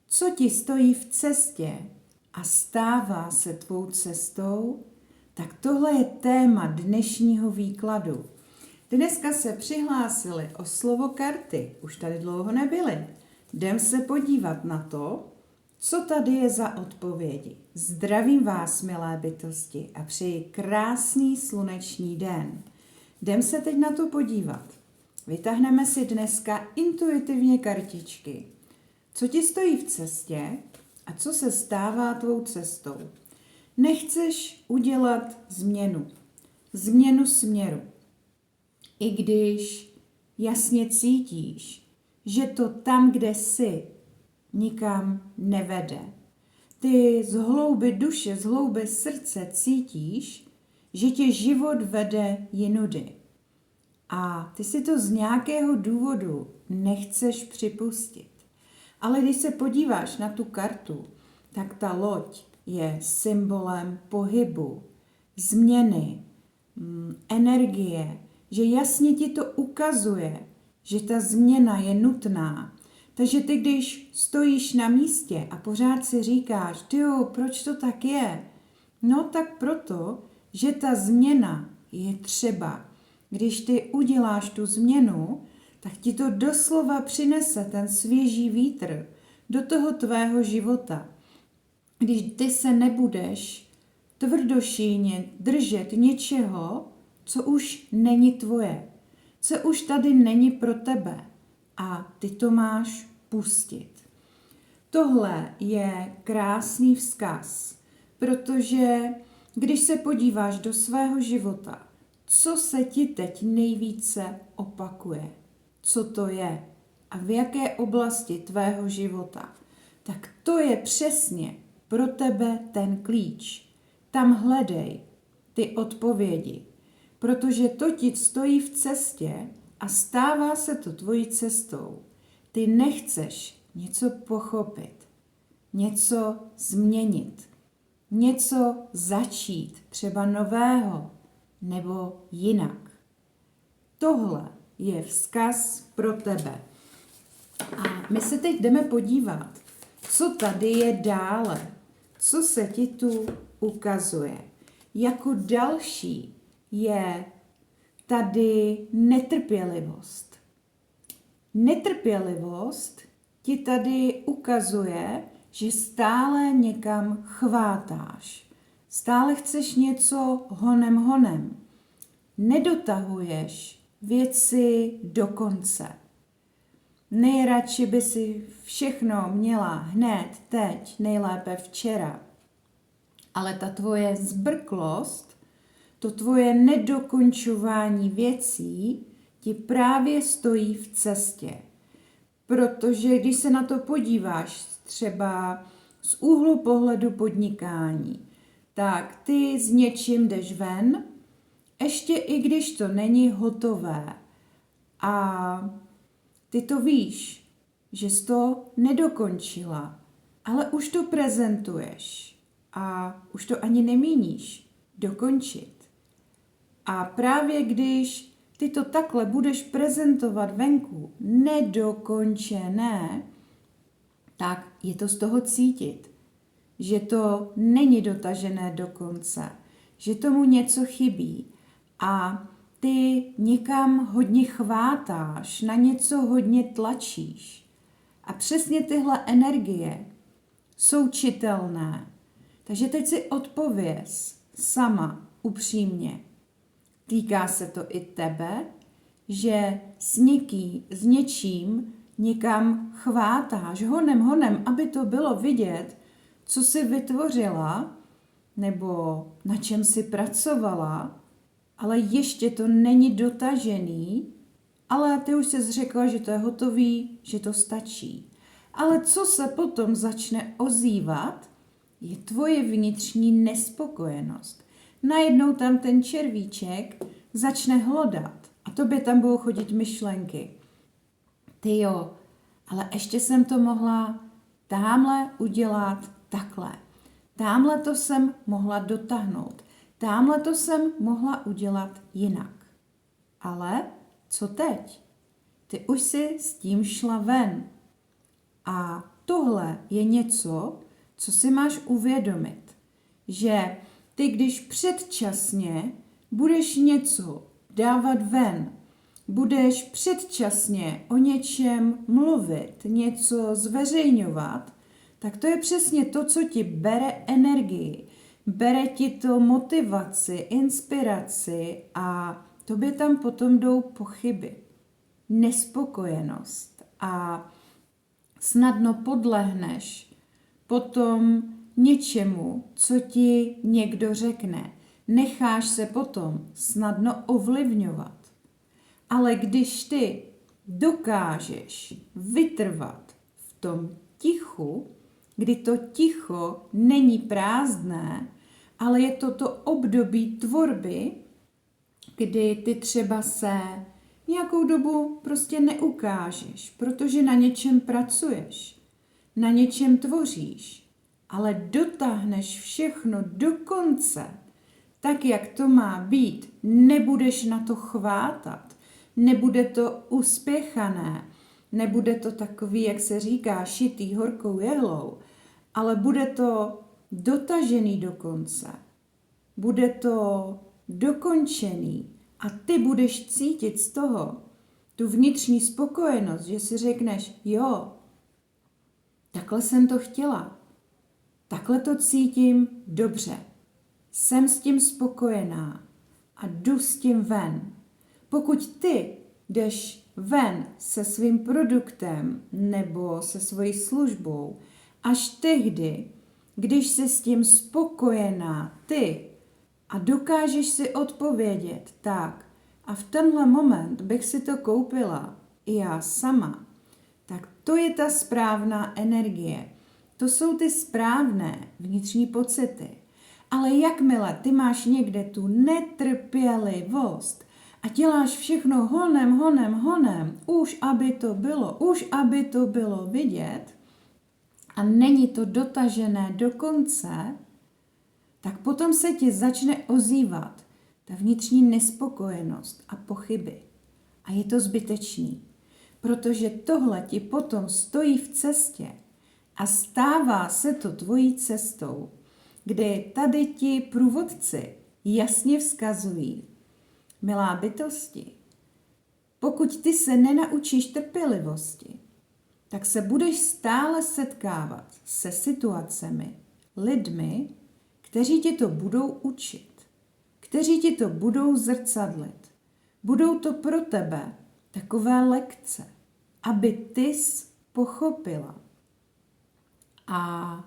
Co ti stojí v cestě a stává se tvou cestou, tak tohle je téma dnešního výkladu. Dneska se přihlásili o slovo karty, už tady dlouho nebyly. Jdem se podívat na to, co tady je za odpovědi. Zdravím vás, milé bytosti, a přeji krásný sluneční den. Jdem se teď na to podívat. Vytáhneme si dneska intuitivně kartičky. Co ti stojí v cestě a co se stává tvou cestou? Nechceš udělat změnu směru. I když jasně cítíš, že to tam, kde jsi, nikam nevede. Ty z hloubi duše, z hloubi srdce cítíš, že tě život vede jinudy. A ty si to z nějakého důvodu nechceš připustit. Ale když se podíváš na tu kartu, tak ta loď je symbolem pohybu, změny, energie, že jasně ti to ukazuje, že ta změna je nutná. Takže ty, když stojíš na místě a pořád si říkáš, tyjo, proč to tak je? No tak proto, že ta změna je třeba. Když ty uděláš tu změnu, tak ti to doslova přinese ten svěží vítr do toho tvého života. Když ty se nebudeš tvrdošíjně držet něčeho, co už není tvoje, co už tady není pro tebe a ty to máš pustit. Tohle je krásný vzkaz, protože když se podíváš do svého života, co se ti teď nejvíce opakuje, co to je a v jaké oblasti tvého života, tak to je přesně pro tebe ten klíč. Tam hledej ty odpovědi, protože to ti stojí v cestě a stává se to tvojí cestou. Ty nechceš něco pochopit, něco změnit, něco začít, třeba nového nebo jinak. Tohle je vzkaz pro tebe. A my se teď jdeme podívat, co tady je dále, co se ti tu ukazuje. Jako další je tady netrpělivost. Netrpělivost ti tady ukazuje, že stále někam chvátáš. Stále chceš něco honem. Nedotahuješ věci do konce. Nejradši by si všechno měla hned, teď, nejlépe včera. Ale ta tvoje zbrklost, to tvoje nedokončování věcí ti právě stojí v cestě. Protože když se na to podíváš třeba z úhlu pohledu podnikání, tak ty s něčím jdeš ven, ještě i když to není hotové. A ty to víš, že jsi to nedokončila, ale už to prezentuješ a už to ani nemíníš dokončit. A právě když ty to takhle budeš prezentovat venku nedokončené, tak je to z toho cítit, že to není dotažené do konce, že tomu něco chybí a ty někam hodně chvátáš, na něco hodně tlačíš. A přesně tyhle energie jsou čitelné. Takže teď si odpověz sama, upřímně. Týká se to i tebe, že s něčím někam chvátáš honem, aby to bylo vidět, co jsi vytvořila, nebo na čem jsi pracovala, ale ještě to není dotažený, ale ty už jsi řekla, že to je hotový, že to stačí. Ale co se potom začne ozývat, je tvoje vnitřní nespokojenost. Najednou tam ten červíček začne hlodat a tobě tam budou chodit myšlenky. Ty jo, ale ještě jsem to mohla támhle udělat takhle. Támhle to jsem mohla dotáhnout. Támhle to jsem mohla udělat jinak. Ale co teď? Ty už si s tím šla ven. A tohle je něco, co si máš uvědomit, že ty, když předčasně budeš něco dávat ven, budeš předčasně o něčem mluvit, něco zveřejňovat, tak to je přesně to, co ti bere energii. Bere ti to motivaci, inspiraci a tobě tam potom jdou pochyby, nespokojenost a snadno podlehneš potom něčemu, co ti někdo řekne. Necháš se potom snadno ovlivňovat. Ale když ty dokážeš vytrvat v tom tichu, kdy to ticho není prázdné, ale je to období tvorby, kdy ty třeba se nějakou dobu prostě neukážeš, protože na něčem pracuješ, na něčem tvoříš, ale dotáhneš všechno do konce, tak, jak to má být, nebudeš na to chvátat, nebude to uspěchané, nebude to takový, jak se říká, šitý horkou jehlou, ale bude to dotažený do konce. Bude to dokončený a ty budeš cítit z toho tu vnitřní spokojenost, že si řekneš, jo, takhle jsem to chtěla, takhle to cítím dobře, jsem s tím spokojená a jdu s tím ven. Pokud ty jdeš ven se svým produktem nebo se svojí službou, až tehdy, když jsi s tím spokojená ty a dokážeš si odpovědět, tak a v tenhle moment bych si to koupila i já sama, tak to je ta správná energie. To jsou ty správné vnitřní pocity. Ale jakmile ty máš někde tu netrpělivost a děláš všechno honem, už aby to bylo vidět a není to dotažené do konce, tak potom se ti začne ozývat ta vnitřní nespokojenost a pochyby. A je to zbytečný, protože tohle ti potom stojí v cestě a stává se to tvojí cestou, kdy tady ti průvodci jasně vzkazují, milá bytosti, pokud ty se nenaučíš trpělivosti, tak se budeš stále setkávat se situacemi, lidmi, kteří ti to budou učit, kteří ti to budou zrcadlit. Budou to pro tebe takové lekce, aby tys pochopila. A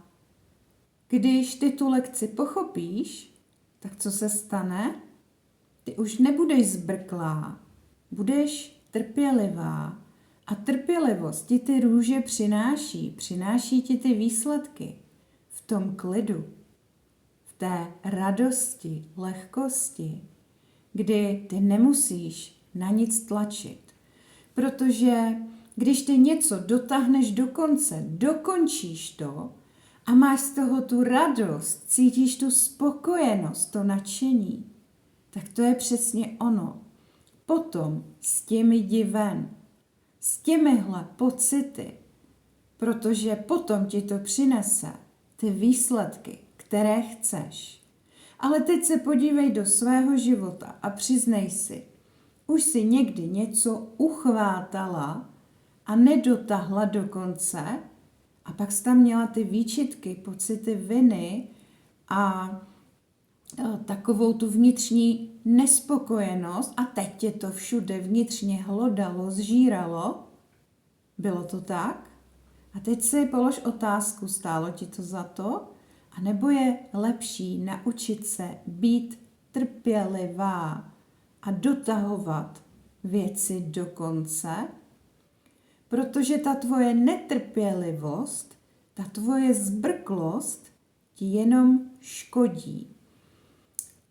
když ty tu lekci pochopíš, tak co se stane? Ty už nebudeš zbrklá, budeš trpělivá a trpělivost ti ty růže přináší ti ty výsledky v tom klidu, v té radosti, lehkosti, kdy ty nemusíš na nic tlačit, protože když ty něco dotáhneš do konce, dokončíš to a máš z toho tu radost, cítíš tu spokojenost, to nadšení, tak to je přesně ono. Potom s tím jdi ven, s těmihle pocity, protože potom ti to přinese ty výsledky, které chceš. Ale teď se podívej do svého života a přiznej si, už si někdy něco uchvátala a nedotáhla do konce a pak jsi tam měla ty výčitky, pocity viny a takovou tu vnitřní nespokojenost a teď tě to všude vnitřně hlodalo, zžíralo. Bylo to tak? A teď si polož otázku, stálo ti to za to? A nebo je lepší naučit se být trpělivá a dotahovat věci do konce? Protože ta tvoje netrpělivost, ta tvoje zbrklost ti jenom škodí.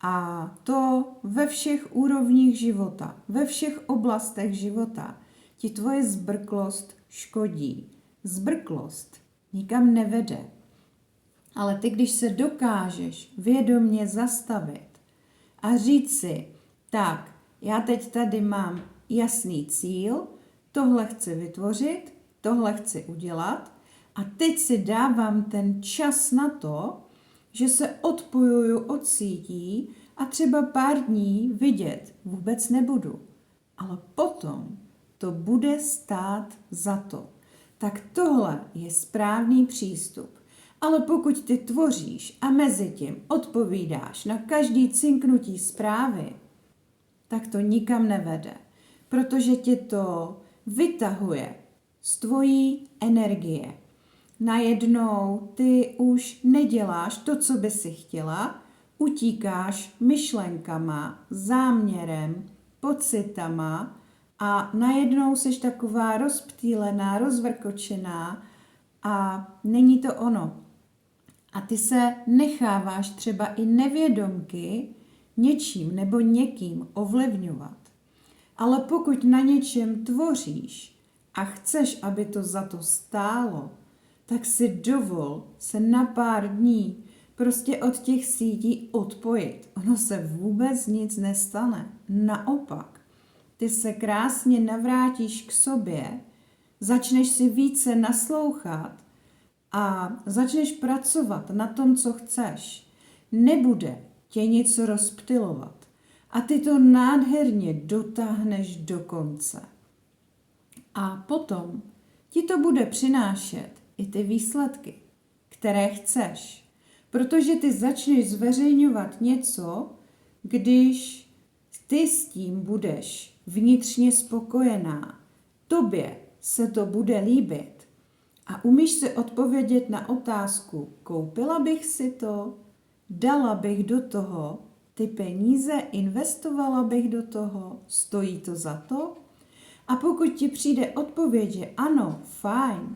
A to ve všech úrovních života, ve všech oblastech života ti tvoje zbrklost škodí. Zbrklost nikam nevede. Ale ty, když se dokážeš vědomě zastavit a říct si, tak, já teď tady mám jasný cíl, tohle chci vytvořit, tohle chci udělat A teď si dávám ten čas na to, že se odpojuju od sítí a třeba pár dní vidět vůbec nebudu. Ale potom to bude stát za to. Tak tohle je správný přístup. Ale pokud ty tvoříš a mezi tím odpovídáš na každý cinknutí zprávy, tak to nikam nevede, protože ti to vytahuje z tvojí energie. Najednou ty už neděláš to, co by si chtěla, utíkáš myšlenkama, záměrem, pocitama a najednou seš taková rozptýlená, rozvrkočená a není to ono. A ty se necháváš třeba i nevědomky něčím nebo někým ovlivňovat. Ale pokud na něčem tvoříš a chceš, aby to za to stálo, tak si dovol se na pár dní prostě od těch sítí odpojit. Ono se vůbec nic nestane. Naopak, ty se krásně navrátíš k sobě, začneš si více naslouchat a začneš pracovat na tom, co chceš. Nebude tě nic rozptylovat a ty to nádherně dotáhneš do konce. A potom ti to bude přinášet i ty výsledky, které chceš. Protože ty začneš zveřejňovat něco, když ty s tím budeš vnitřně spokojená. Tobě se to bude líbit. A umíš si odpovědět na otázku, koupila bych si to, dala bych do toho ty peníze, investovala bych do toho, stojí to za to? A pokud ti přijde odpověď, že ano, fajn,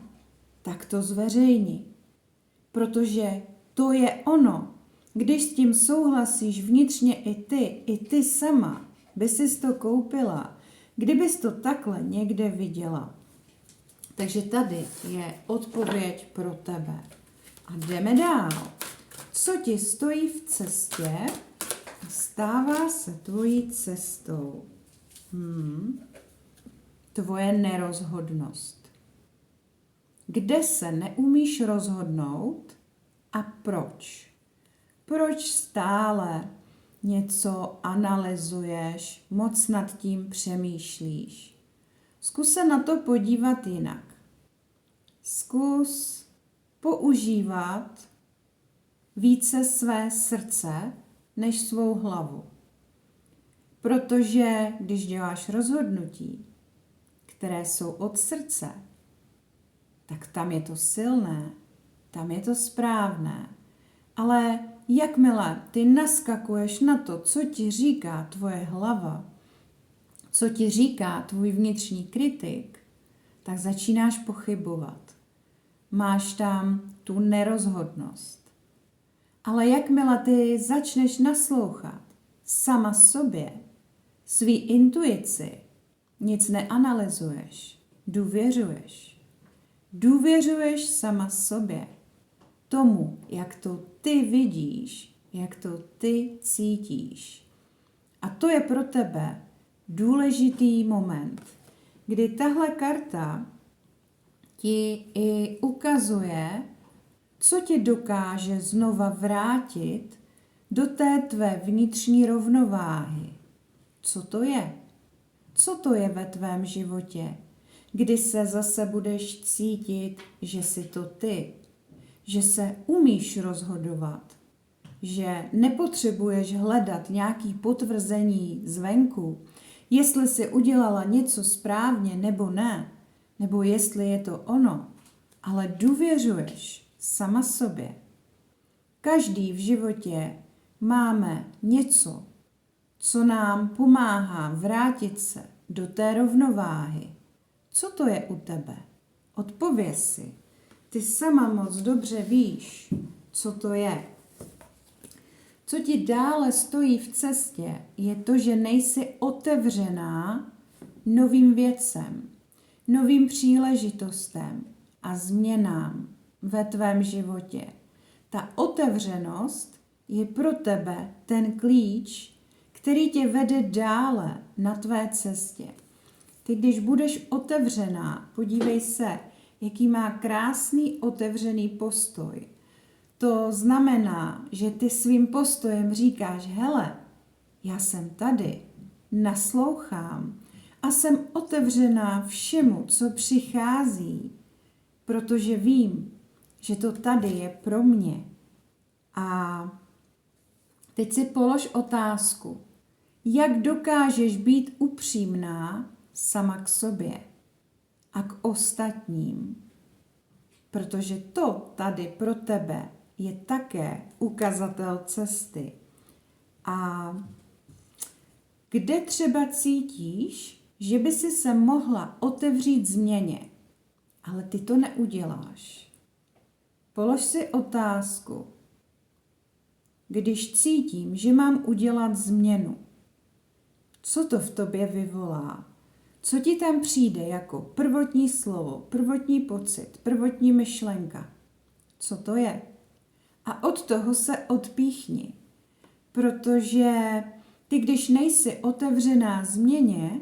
tak to zveřejni. Protože to je ono. Když s tím souhlasíš vnitřně i ty sama, by sis to koupila, kdybys to takhle někde viděla. Takže tady je odpověď pro tebe. A jdeme dál. Co ti stojí v cestě a stává se tvojí cestou? Tvoje nerozhodnost. Kde se neumíš rozhodnout a proč? Proč stále něco analyzuješ, moc nad tím přemýšlíš? Zkus se na to podívat jinak. Zkus používat více své srdce než svou hlavu. Protože když děláš rozhodnutí, které jsou od srdce, tak tam je to silné, tam je to správné. Ale jakmile ty naskakuješ na to, co ti říká tvoje hlava, co ti říká tvůj vnitřní kritik, tak začínáš pochybovat. Máš tam tu nerozhodnost. Ale jakmile ty začneš naslouchat sama sobě, svý intuici, nic neanalyzuješ, důvěřuješ. Důvěřuješ sama sobě, tomu, jak to ty vidíš, jak to ty cítíš. A to je pro tebe důležitý moment, kdy tahle karta ti i ukazuje, co tě dokáže znova vrátit do té tvé vnitřní rovnováhy. Co to je? Co to je ve tvém životě, kdy se zase budeš cítit, že jsi to ty, že se umíš rozhodovat, že nepotřebuješ hledat nějaké potvrzení zvenku, jestli jsi udělala něco správně nebo ne, nebo jestli je to ono, ale důvěřuješ sama sobě. Každý v životě máme něco, co nám pomáhá vrátit se do té rovnováhy. Co to je u tebe? Odpověz si. Ty sama moc dobře víš, co to je. Co ti dále stojí v cestě, je to, že nejsi otevřená novým věcem, novým příležitostem a změnám ve tvém životě. Ta otevřenost je pro tebe ten klíč, který tě vede dále na tvé cestě. Ty, když budeš otevřená, podívej se, jaký má krásný otevřený postoj. To znamená, že ty svým postojem říkáš, hele, já jsem tady, naslouchám a jsem otevřená všemu, co přichází, protože vím, že to tady je pro mě. A teď si polož otázku, jak dokážeš být upřímná sama k sobě a k ostatním, protože to tady pro tebe je také ukazatel cesty. A kde třeba cítíš, že by si se mohla otevřít změně, ale ty to neuděláš. Polož si otázku, když cítím, že mám udělat změnu, co to v tobě vyvolá? Co ti tam přijde jako prvotní slovo, prvotní pocit, prvotní myšlenka? Co to je? A od toho se odpíchni, protože ty, když nejsi otevřená změně,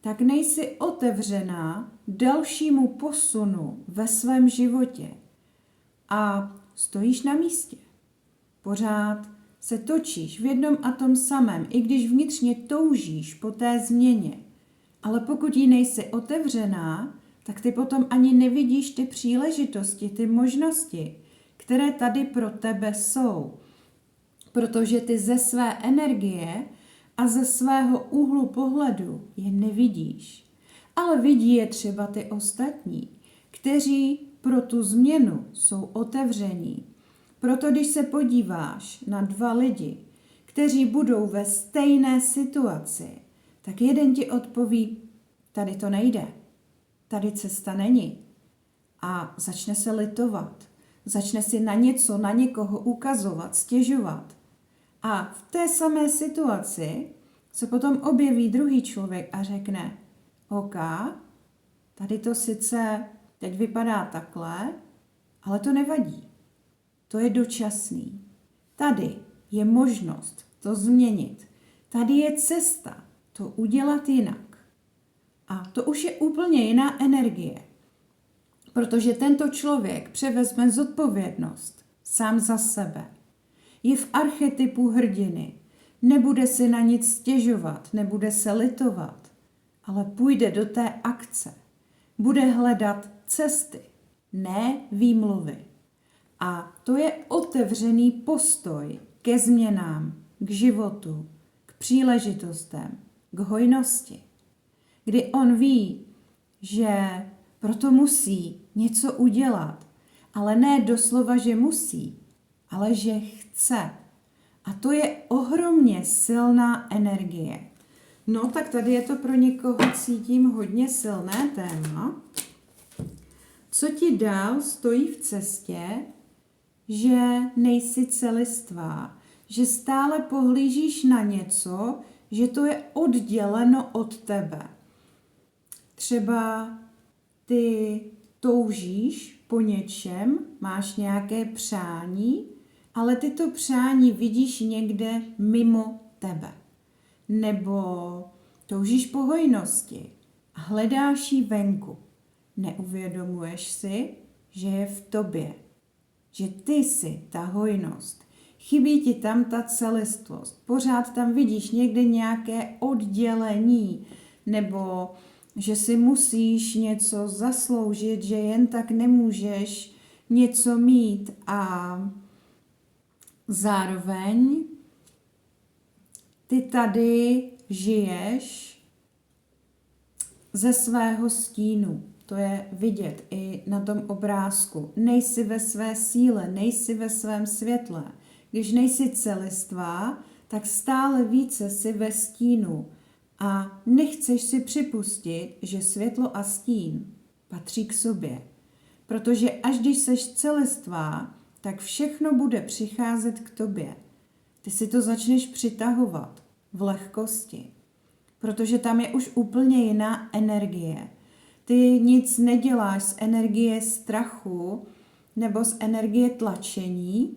tak nejsi otevřená dalšímu posunu ve svém životě. A stojíš na místě. Pořád se točíš v jednom a tom samém, i když vnitřně toužíš po té změně. Ale pokud jí nejsi otevřená, tak ty potom ani nevidíš ty příležitosti, ty možnosti, které tady pro tebe jsou. Protože ty ze své energie a ze svého úhlu pohledu je nevidíš. Ale vidí je třeba ty ostatní, kteří pro tu změnu jsou otevření. Proto když se podíváš na dva lidi, kteří budou ve stejné situaci, tak jeden ti odpoví, tady to nejde, tady cesta není. A začne se litovat, začne si na něco, na někoho ukazovat, stěžovat. A v té samé situaci se potom objeví druhý člověk a řekne, OK, tady to sice teď vypadá takhle, ale to nevadí. To je dočasný. Tady je možnost to změnit. Tady je cesta to udělat jinak. A to už je úplně jiná energie. Protože tento člověk převezme zodpovědnost sám za sebe. Je v archetypu hrdiny. Nebude si na nic stěžovat, nebude se litovat, ale půjde do té akce. Bude hledat cesty, ne výmluvy. A to je otevřený postoj ke změnám, k životu, k příležitostem, k hojnosti. Kdy on ví, že proto musí něco udělat, ale ne doslova, že musí, ale že chce. A to je ohromně silná energie. No tak tady je to pro někoho, cítím, hodně silné téma. Co ti dál stojí v cestě, že nejsi celistvá, že stále pohlížíš na něco, že to je odděleno od tebe. Třeba ty toužíš po něčem, máš nějaké přání, ale ty to přání vidíš někde mimo tebe. Nebo toužíš po hojnosti a hledáš ji venku. Neuvědomuješ si, že je v tobě, že ty jsi ta hojnost. Chybí ti tam ta celistvost. Pořád tam vidíš někde nějaké oddělení, nebo že si musíš něco zasloužit, že jen tak nemůžeš něco mít a zároveň ty tady žiješ ze svého stínu. To je vidět i na tom obrázku. Nejsi ve své síle, nejsi ve svém světle. Když nejsi celistvá, tak stále více si ve stínu a nechceš si připustit, že světlo a stín patří k sobě. Protože až když seš celistvá, tak všechno bude přicházet k tobě. Ty si to začneš přitahovat v lehkosti, protože tam je už úplně jiná energie. Ty nic neděláš z energie strachu nebo z energie tlačení,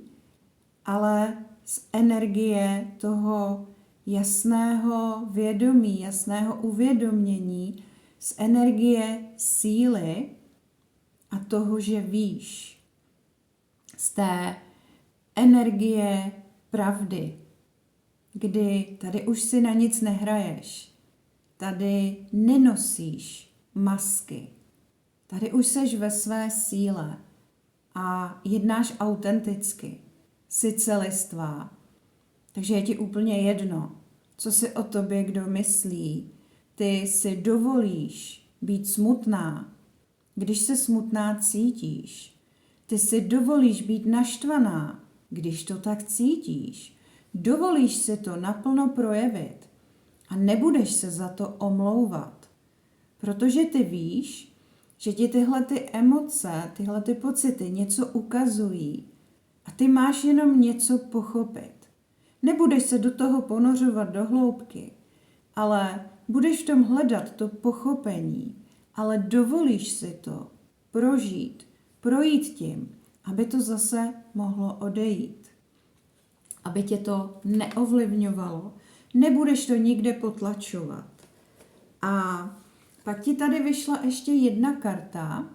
ale z energie toho jasného vědomí, jasného uvědomění, z energie síly a toho, že víš. Z té energie pravdy, kdy tady už si na nic nehraješ, tady nenosíš masky, tady už seš ve své síle a jednáš autenticky, jsi celistvá, takže je ti úplně jedno, co si o tobě kdo myslí. Ty si dovolíš být smutná, když se smutná cítíš. Ty si dovolíš být naštvaná, když to tak cítíš. Dovolíš si to naplno projevit a nebudeš se za to omlouvat, protože ty víš, že ti tyhle ty emoce, tyhle ty pocity něco ukazují a ty máš jenom něco pochopit. Nebudeš se do toho ponořovat do hloubky, ale budeš v tom hledat to pochopení, ale dovolíš si to prožít, projít tím, aby to zase mohlo odejít. Aby tě to neovlivňovalo, nebudeš to nikde potlačovat. A pak ti tady vyšla ještě jedna karta,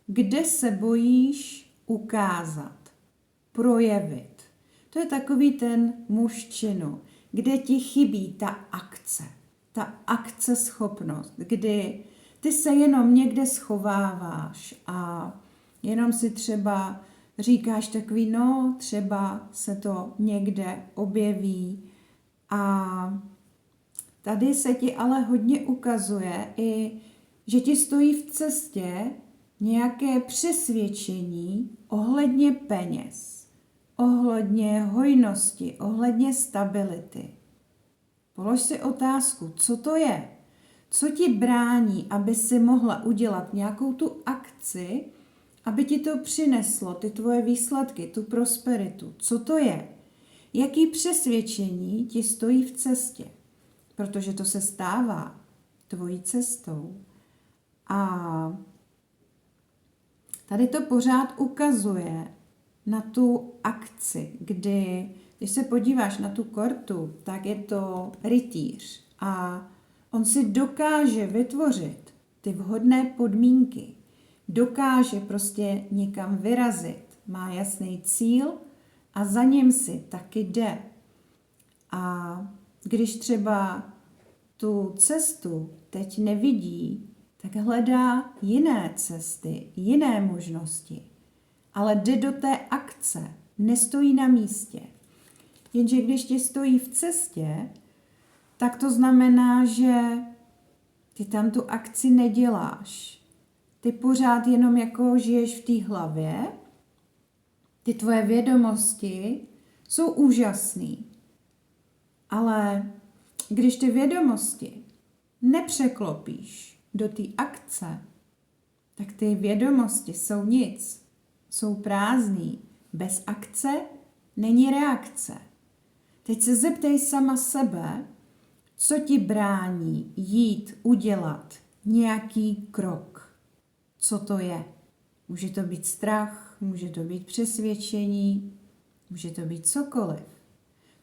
kde se bojíš ukázat, projevit. To je takový ten muž činu, kde ti chybí ta akce schopnost, kdy ty se jenom někde schováváš a jenom si třeba říkáš takový, no třeba se to někde objeví a tady se ti ale hodně ukazuje i, že ti stojí v cestě nějaké přesvědčení ohledně peněz, ohledně hojnosti, ohledně stability. Polož si otázku, co to je? Co ti brání, aby si mohla udělat nějakou tu akci, aby ti to přineslo, ty tvoje výsledky, tu prosperitu? Co to je? Jaký přesvědčení ti stojí v cestě? Protože to se stává tvojí cestou. A tady to pořád ukazuje na tu akci, kdy, když se podíváš na tu kartu, tak je to rytíř a on si dokáže vytvořit ty vhodné podmínky, dokáže prostě někam vyrazit, má jasný cíl a za ním si taky jde. A když třeba tu cestu teď nevidí, tak hledá jiné cesty, jiné možnosti. Ale jde do té akce, nestojí na místě. Jenže když ti stojí v cestě, tak to znamená, že ty tam tu akci neděláš. Ty pořád jenom jako žiješ v té hlavě, ty tvoje vědomosti jsou úžasný. Ale když ty vědomosti nepřeklopíš do té akce, tak ty vědomosti jsou nic, jsou prázdný. Bez akce není reakce. Teď se zeptej sama sebe, co ti brání jít udělat nějaký krok. Co to je? Může to být strach, může to být přesvědčení, může to být cokoliv.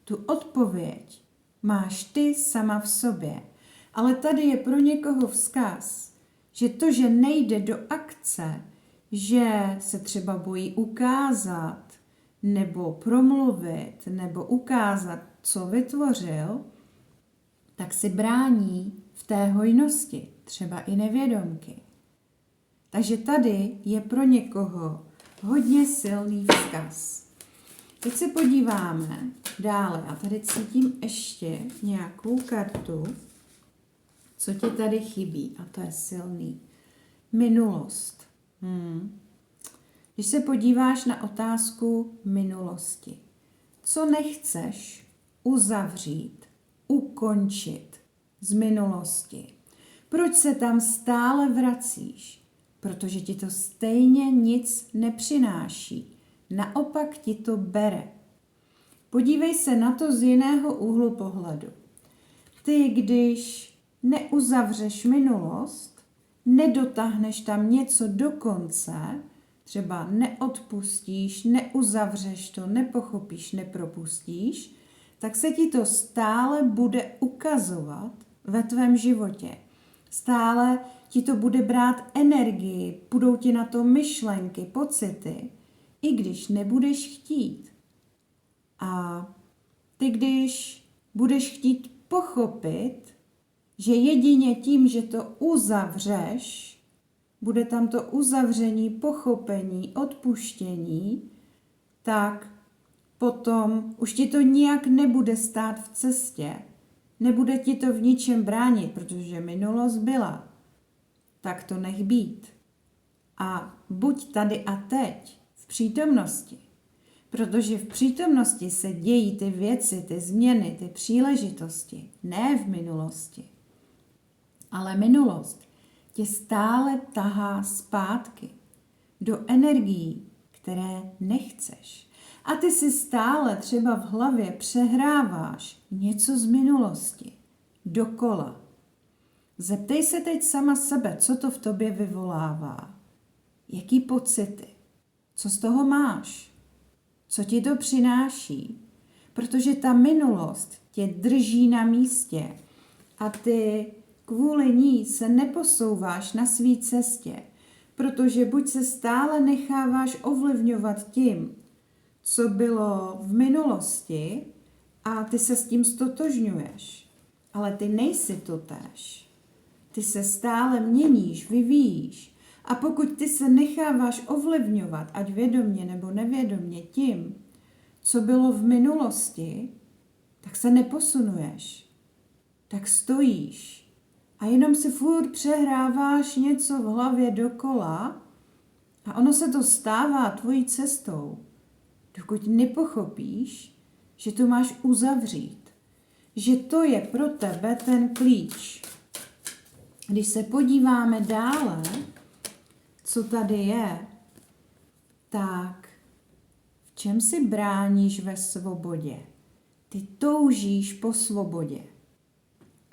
Tu odpověď máš ty sama v sobě. Ale tady je pro někoho vzkaz, že to, že nejde do akce, že se třeba bojí ukázat, nebo promluvit, nebo ukázat, co vytvořil, tak si brání v té hojnosti, třeba i nevědomky. Takže tady je pro někoho hodně silný vzkaz. Teď se podíváme dále a tady cítím ještě nějakou kartu, co ti tady chybí a to je silný. Minulost. Když se podíváš na otázku minulosti, co nechceš uzavřít, ukončit z minulosti? Proč se tam stále vracíš? Protože ti to stejně nic nepřináší. Naopak ti to bere. Podívej se na to z jiného úhlu pohledu. Ty, když neuzavřeš minulost, nedotáhneš tam něco do konce, třeba neodpustíš, neuzavřeš to, nepochopíš, nepropustíš, tak se ti to stále bude ukazovat ve tvém životě. Stále ti to bude brát energii, budou ti na to myšlenky, pocity, i když nebudeš chtít. A ty, když budeš chtít pochopit, že jedině tím, že to uzavřeš, bude tam to uzavření, pochopení, odpuštění, tak potom už ti to nijak nebude stát v cestě. Nebude ti to v ničem bránit, protože minulost byla. Tak to nech být. A buď tady a teď, v přítomnosti. Protože v přítomnosti se dějí ty věci, ty změny, ty příležitosti. Ne v minulosti. Ale minulost tě stále tahá zpátky do energií, které nechceš. A ty si stále třeba v hlavě přehráváš něco z minulosti. Dokola. Zeptej se teď sama sebe, co to v tobě vyvolává. Jaký pocity? Co z toho máš? Co ti to přináší? Protože ta minulost tě drží na místě a ty kvůli ní se neposouváš na svý cestě, protože buď se stále necháváš ovlivňovat tím, co bylo v minulosti a ty se s tím stotožňuješ, ale ty nejsi totéž. Ty se stále měníš, vyvíjíš a pokud ty se necháváš ovlivňovat, ať vědomě nebo nevědomě tím, co bylo v minulosti, tak se neposunuješ, tak stojíš a jenom si furt přehráváš něco v hlavě dokola a ono se to stává tvojí cestou, dokud nepochopíš, že to máš uzavřít, že to je pro tebe ten klíč. Když se podíváme dále, co tady je, tak v čem si bráníš ve svobodě? Ty toužíš po svobodě,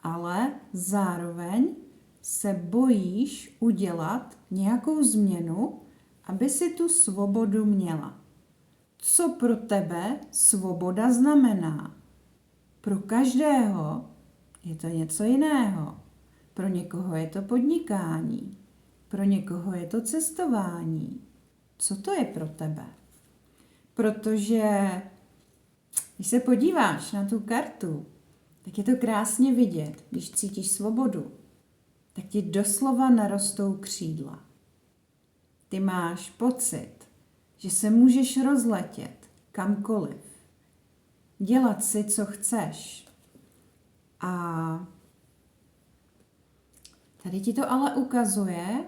ale zároveň se bojíš udělat nějakou změnu, aby si tu svobodu měla. Co pro tebe svoboda znamená? Pro každého je to něco jiného. Pro někoho je to podnikání, pro někoho je to cestování. Co to je pro tebe? Protože když se podíváš na tu kartu, tak je to krásně vidět, když cítíš svobodu, tak ti doslova narostou křídla. Ty máš pocit, že se můžeš rozletět kamkoliv, dělat si, co chceš. A tady ti to ale ukazuje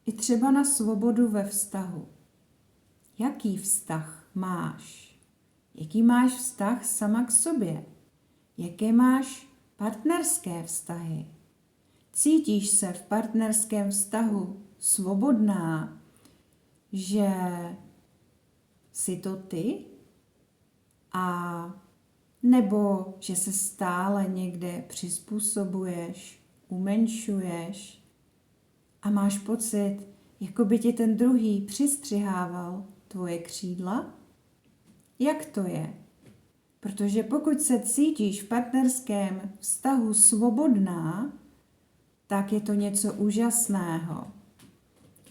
i třeba na svobodu ve vztahu. Jaký vztah máš? Jaký máš vztah sama k sobě? Jaké máš partnerské vztahy? Cítíš se v partnerském vztahu svobodná, že jsi to ty? A nebo že se stále někde přizpůsobuješ, umenšuješ a máš pocit, jako by ti ten druhý přistřihával tvoje křídla? Jak to je? Protože pokud se cítíš v partnerském vztahu svobodná, tak je to něco úžasného.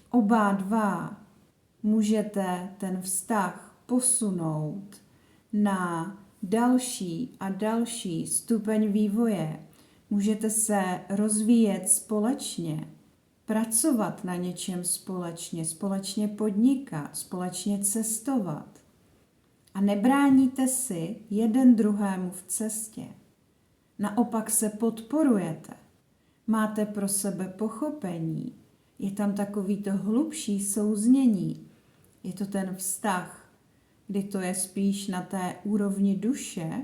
Oba dva můžete ten vztah posunout na další a další stupeň vývoje. Můžete se rozvíjet společně, pracovat na něčem společně, společně podnikat, společně cestovat. A nebráníte si jeden druhému v cestě. Naopak se podporujete. Máte pro sebe pochopení. Je tam takový to hlubší souznění. Je to ten vztah, kdy to je spíš na té úrovni duše,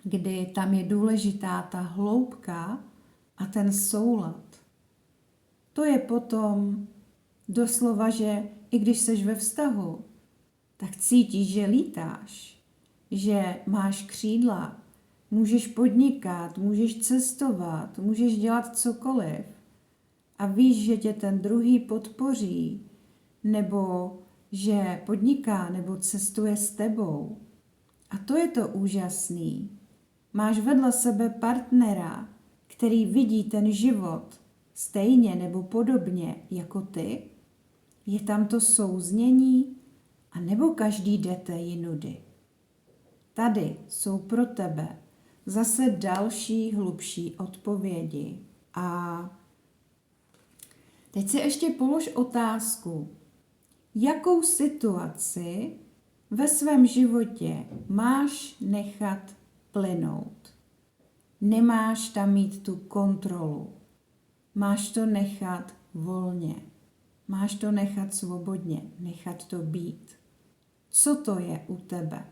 kdy tam je důležitá ta hloubka a ten soulad. To je potom doslova, že i když seš ve vztahu, tak cítíš, že lítáš, že máš křídla, můžeš podnikat, můžeš cestovat, můžeš dělat cokoliv a víš, že tě ten druhý podpoří, nebo že podniká, nebo cestuje s tebou. A to je to úžasný. Máš vedle sebe partnera, který vidí ten život stejně nebo podobně jako ty? Je tam to souznění? A nebo každý jdete jinudy? Tady jsou pro tebe zase další hlubší odpovědi. A teď si ještě polož otázku, jakou situaci ve svém životě máš nechat plynout. Nemáš tam mít tu kontrolu. Máš to nechat volně. Máš to nechat svobodně, nechat to být. Co to je u tebe?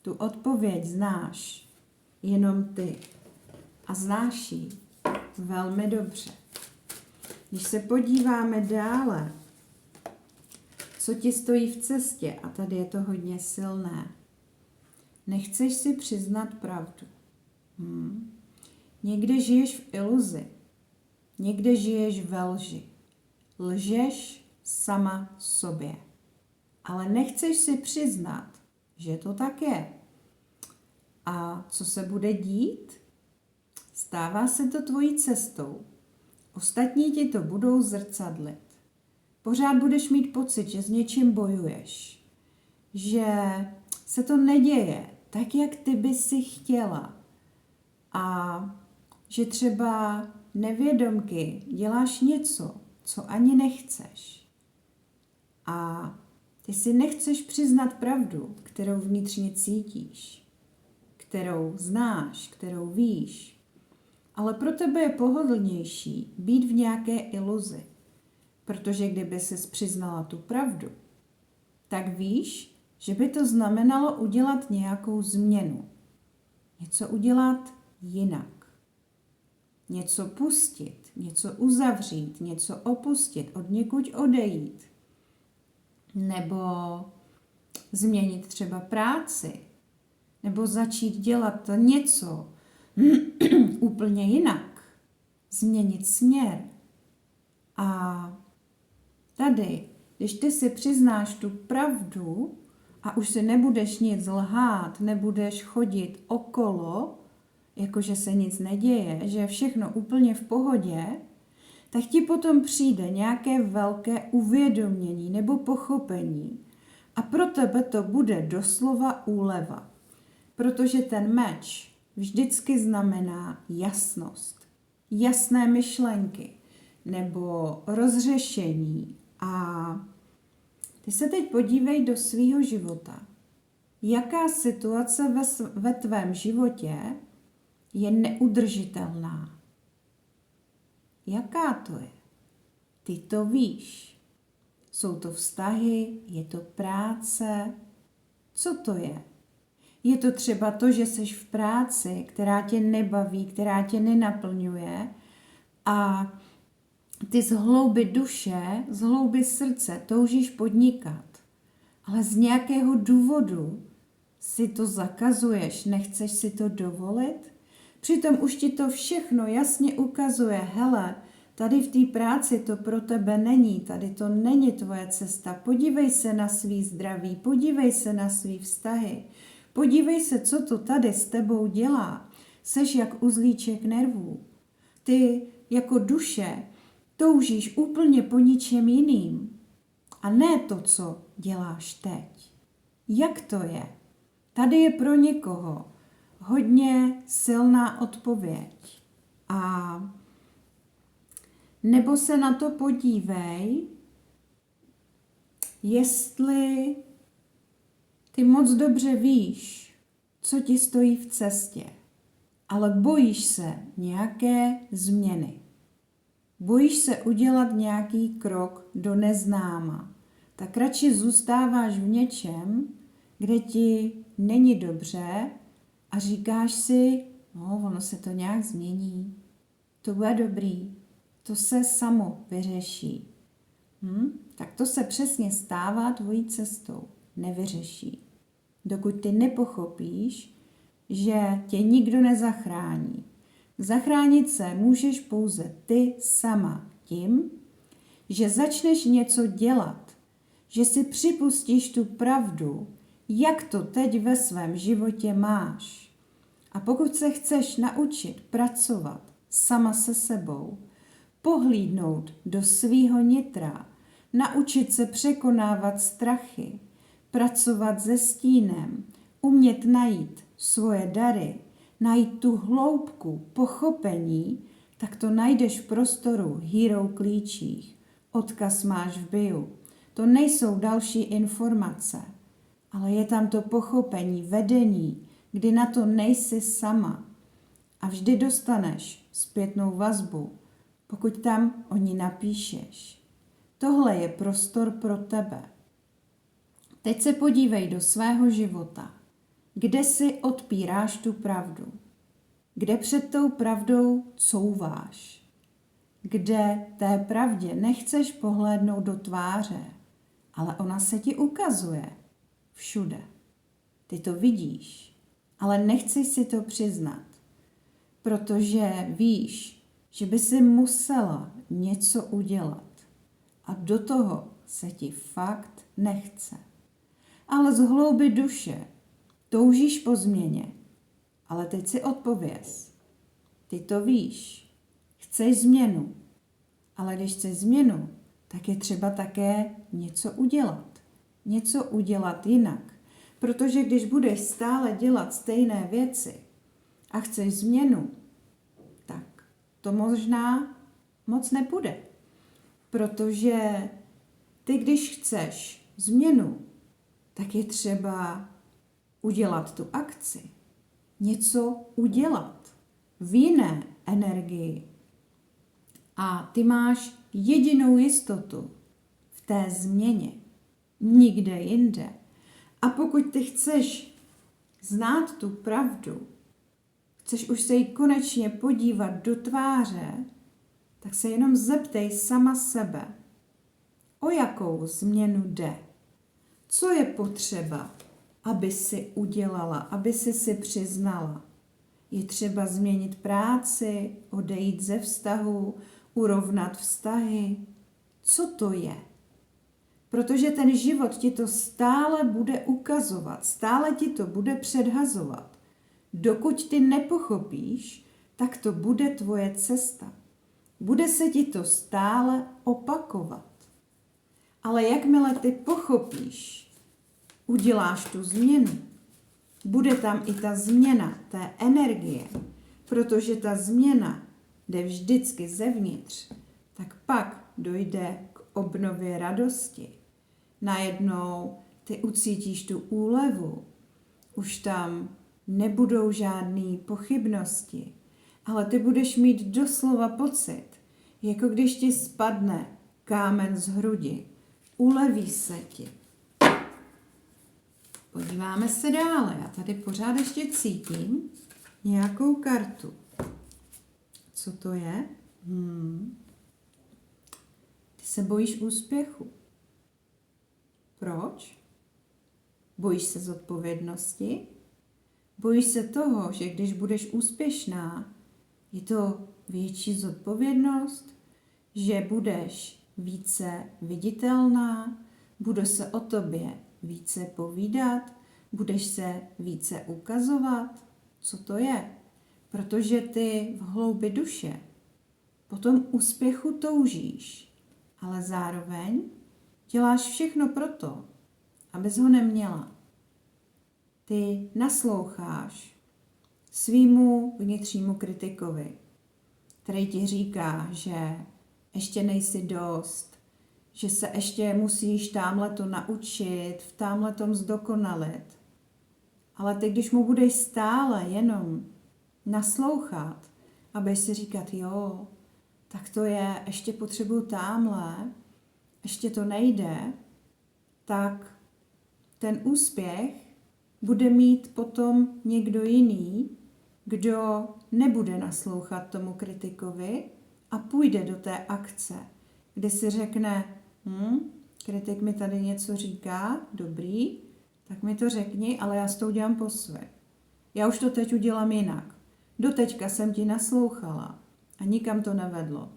Tu odpověď znáš jenom ty. A znáš ji velmi dobře. Když se podíváme dále, co ti stojí v cestě, a tady je to hodně silné, nechceš si přiznat pravdu. Někde žiješ v iluzi, někde žiješ ve lži. Lžeš sama sobě, ale nechceš si přiznat, že to tak je. A co se bude dít? Stává se to tvojí cestou. Ostatní ti to budou zrcadlit. Pořád budeš mít pocit, že s něčím bojuješ. Že se to neděje tak, jak ty by si chtěla. A že třeba nevědomky děláš něco, co ani nechceš. A ty si nechceš přiznat pravdu, kterou vnitřně cítíš, kterou znáš, kterou víš. Ale pro tebe je pohodlnější být v nějaké iluzi. Protože kdyby ses přiznala tu pravdu, tak víš, že by to znamenalo udělat nějakou změnu. Něco udělat jinak. Něco pustit, něco uzavřít, něco opustit, od někud odejít. Nebo změnit třeba práci. Nebo začít dělat něco úplně jinak. Změnit směr. A tady, když ty si přiznáš tu pravdu a už si nebudeš nic lhát, nebudeš chodit okolo, jakože se nic neděje, že je všechno úplně v pohodě, tak ti potom přijde nějaké velké uvědomění nebo pochopení. A pro tebe to bude doslova úleva. Protože ten meč vždycky znamená jasnost. Jasné myšlenky nebo rozřešení. A ty se teď podívej do svýho života. Jaká situace ve tvém životě je neudržitelná? Jaká to je? Ty to víš. Jsou to vztahy, je to práce. Co to je? Je to třeba to, že jsi v práci, která tě nebaví, která tě nenaplňuje a ty z hloubi duše, z hloubi srdce toužíš podnikat, ale z nějakého důvodu si to zakazuješ, nechceš si to dovolit? Přitom už ti to všechno jasně ukazuje, hele, tady v té práci to pro tebe není, tady to není tvoje cesta, podívej se na svý zdraví, podívej se na svý vztahy, podívej se, co to tady s tebou dělá, seš jak uzlíček nervů. Ty jako duše toužíš úplně po ničem jiným a ne to, co děláš teď. Jak to je? Tady je pro někoho hodně silná odpověď. A nebo se na to podívej, jestli ty moc dobře víš, co ti stojí v cestě, ale bojíš se nějaké změny. Bojíš se udělat nějaký krok do neznáma, tak radši zůstáváš v něčem, kde ti není dobře a říkáš si, no, ono se to nějak změní, to bude dobrý, to se samo vyřeší. Tak to se přesně stává tvojí cestou, nevyřeší. Dokud ty nepochopíš, že tě nikdo nezachrání. Zachránit se můžeš pouze ty sama tím, že začneš něco dělat, že si připustíš tu pravdu, jak to teď ve svém životě máš. A pokud se chceš naučit pracovat sama se sebou, pohlídnout do svýho nitra, naučit se překonávat strachy, pracovat se stínem, umět najít svoje dary, najít tu hloubku pochopení, tak to najdeš v prostoru Hero klíčích. Odkaz máš v bio. To nejsou další informace, ale je tam to pochopení, vedení, kdy na to nejsi sama. A vždy dostaneš zpětnou vazbu, pokud tam o ní napíšeš. Tohle je prostor pro tebe. Teď se podívej do svého života, kde si odpíráš tu pravdu, kde před tou pravdou couváš, kde té pravdě nechceš pohlédnout do tváře, ale ona se ti ukazuje všude. Ty to vidíš, ale nechceš si to přiznat, protože víš, že by si musela něco udělat a do toho se ti fakt nechce. Ale z hloubi duše toužíš po změně, ale teď si odpověz. Ty to víš, chceš změnu, ale když chceš změnu, tak je třeba také něco udělat. Něco udělat jinak, protože když budeš stále dělat stejné věci a chceš změnu, tak to možná moc nepůjde. Protože ty, když chceš změnu, tak je třeba udělat tu akci. Něco udělat v jiné energii. A ty máš jedinou jistotu v té změně. Nikde jinde. A pokud ty chceš znát tu pravdu, chceš už se jí konečně podívat do tváře, tak se jenom zeptej sama sebe, o jakou změnu jde. Co je potřeba, aby si udělala, aby si přiznala? Je třeba změnit práci, odejít ze vztahu, urovnat vztahy. Co to je? Protože ten život ti to stále bude ukazovat, stále ti to bude předhazovat. Dokud ty nepochopíš, tak to bude tvoje cesta. Bude se ti to stále opakovat. Ale jakmile ty pochopíš, uděláš tu změnu, bude tam i ta změna té energie, protože ta změna jde vždycky zevnitř, tak pak dojde k obnově radosti. Najednou ty ucítíš tu úlevu, už tam nebudou žádné pochybnosti, ale ty budeš mít doslova pocit, jako když ti spadne kámen z hrudi, uleví se ti. Podíváme se dále. Já tady pořád ještě cítím nějakou kartu. Co to je? Ty se bojíš úspěchu. Proč? Bojíš se zodpovědnosti? Bojíš se toho, že když budeš úspěšná, je to větší zodpovědnost? Že budeš více viditelná? Bude se o tobě více povídat? Budeš se více ukazovat? Co to je? Protože ty v hloubi duše po tom úspěchu toužíš, ale zároveň děláš všechno proto, abys ho neměla. Ty nasloucháš svýmu vnitřnímu kritikovi, který ti říká, že ještě nejsi dost, že se ještě musíš támhleto naučit, v támhletom zdokonalit. Ale ty, když mu budeš stále jenom naslouchat a budeš si říkat, jo, tak to je, ještě potřebuju támhle, ještě to nejde, tak ten úspěch bude mít potom někdo jiný, kdo nebude naslouchat tomu kritikovi a půjde do té akce, kde si řekne, kritik mi tady něco říká, dobrý, tak mi to řekni, ale já s tou dělám po své. Já už to teď udělám jinak. Doteďka jsem ti naslouchala a nikam to nevedlo.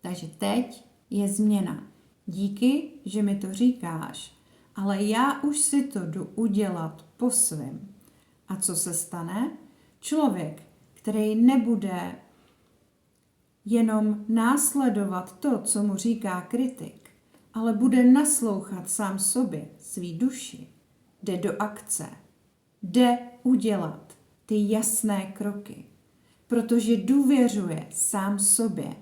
Takže teď je změna. Díky, že mi to říkáš, ale já už si to jdu udělat po svém. A co se stane? Člověk, který nebude jenom následovat to, co mu říká kritik, ale bude naslouchat sám sobě, svý duši, jde do akce, jde udělat ty jasné kroky, protože důvěřuje sám sobě,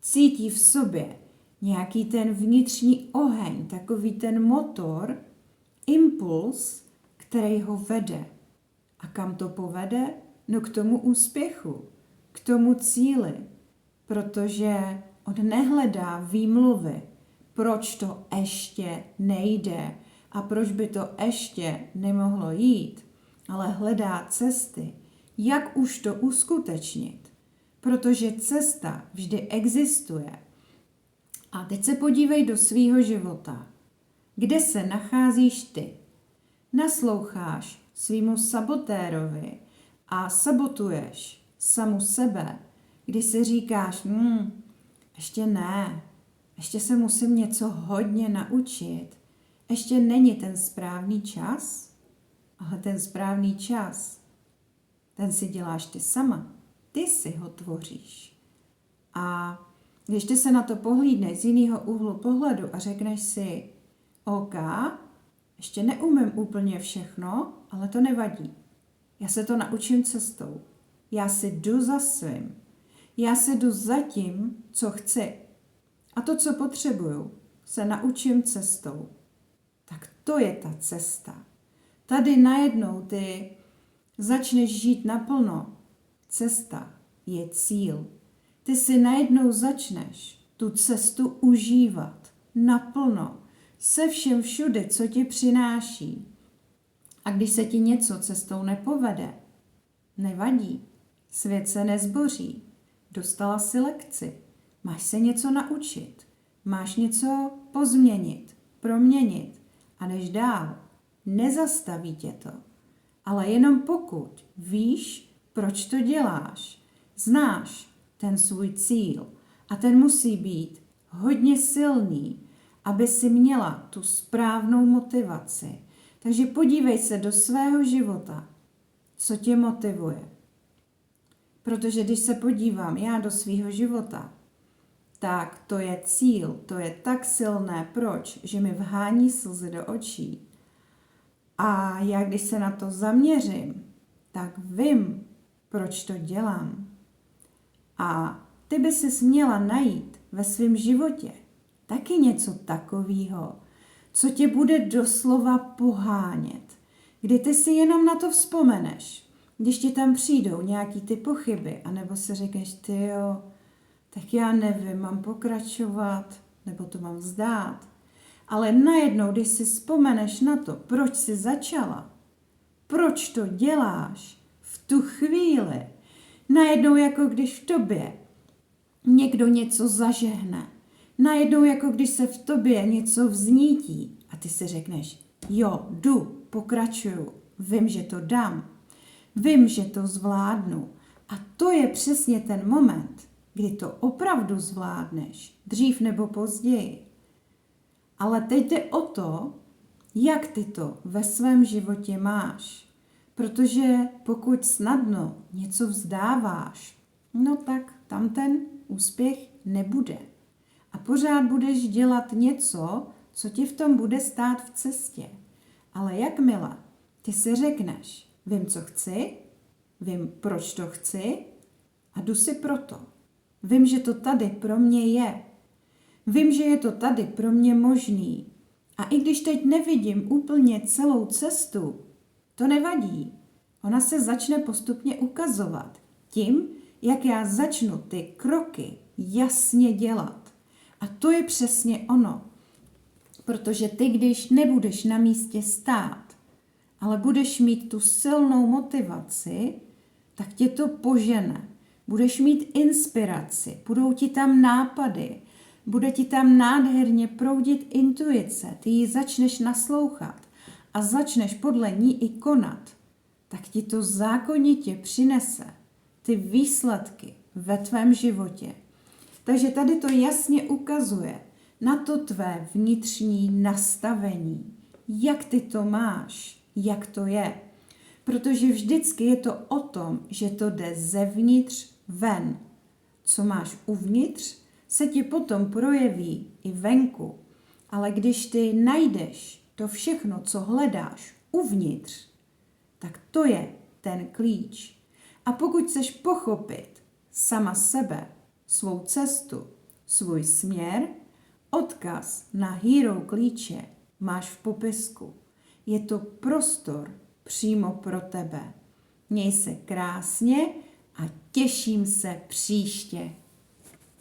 cítí v sobě nějaký ten vnitřní oheň, takový ten motor, impuls, který ho vede. A kam to povede? No k tomu úspěchu, k tomu cíli, protože on nehledá výmluvy, proč to ještě nejde a proč by to ještě nemohlo jít, ale hledá cesty, jak už to uskutečnit, protože cesta vždy existuje. A teď se podívej do svýho života. Kde se nacházíš ty? Nasloucháš svýmu sabotérovi a sabotuješ samu sebe, kdy si říkáš, ještě ne, ještě se musím něco hodně naučit, ještě není ten správný čas, ale ten správný čas, ten si děláš ty sama, ty si ho tvoříš. A když ty se na to pohlídneš z jiného úhlu pohledu a řekneš si, OK, ještě neumím úplně všechno, ale to nevadí. Já se to naučím cestou. Já si jdu za svým. Já si jdu za tím, co chci. A to, co potřebuju, se naučím cestou. Tak to je ta cesta. Tady najednou ty začneš žít naplno. Cesta je cíl. Ty si najednou začneš tu cestu užívat naplno, se všem všude, co ti přináší. A když se ti něco cestou nepovede, nevadí, svět se nezboří, dostala si lekci, máš se něco naučit, máš něco pozměnit, proměnit a jdeš dál. Nezastaví tě to, ale jenom pokud víš, proč to děláš, znáš ten svůj cíl a ten musí být hodně silný, aby si měla tu správnou motivaci. Takže podívej se do svého života, co tě motivuje. Protože když se podívám já do svého života, tak to je cíl, to je tak silné, proč, že mi vhání slzy do očí. A já když se na to zaměřím, tak vím, proč to dělám. A ty by si měla najít ve svém životě taky něco takového, co tě bude doslova pohánět, kdy ty si jenom na to vzpomeneš, když ti tam přijdou nějaký ty pochyby, anebo si řekneš, tyjo, tak já nevím, mám pokračovat, nebo to mám vzdát. Ale najednou, když si vzpomeneš na to, proč jsi začala, proč to děláš v tu chvíli, najednou jako když v tobě někdo něco zažehne, najednou jako když se v tobě něco vznítí a ty si řekneš, jo, jdu, pokračuju, vím, že to dám, vím, že to zvládnu. A to je přesně ten moment, kdy to opravdu zvládneš, dřív nebo později. Ale teď jde o to, jak ty to ve svém životě máš. Protože pokud snadno něco vzdáváš, no tak tam ten úspěch nebude. A pořád budeš dělat něco, co ti v tom bude stát v cestě. Ale jakmile ty si řekneš, vím, co chci, vím, proč to chci a jdu si proto. Vím, že to tady pro mě je. Vím, že je to tady pro mě možný. A i když teď nevidím úplně celou cestu, to nevadí. Ona se začne postupně ukazovat tím, jak já začnu ty kroky jasně dělat. A to je přesně ono. Protože ty, když nebudeš na místě stát, ale budeš mít tu silnou motivaci, tak tě to požene. Budeš mít inspiraci, budou ti tam nápady, bude ti tam nádherně proudit intuice, ty ji začneš naslouchat a začneš podle ní i konat, tak ti to zákonitě přinese ty výsledky ve tvém životě. Takže tady to jasně ukazuje na to tvé vnitřní nastavení, jak ty to máš, jak to je. Protože vždycky je to o tom, že to jde zevnitř ven. co máš uvnitř, se ti potom projeví i venku. Ale když ty najdeš to všechno, co hledáš uvnitř, tak to je ten klíč. A pokud chceš pochopit sama sebe, svou cestu, svůj směr, odkaz na Hero klíče máš v popisku. Je to prostor přímo pro tebe. Měj se krásně a těším se příště.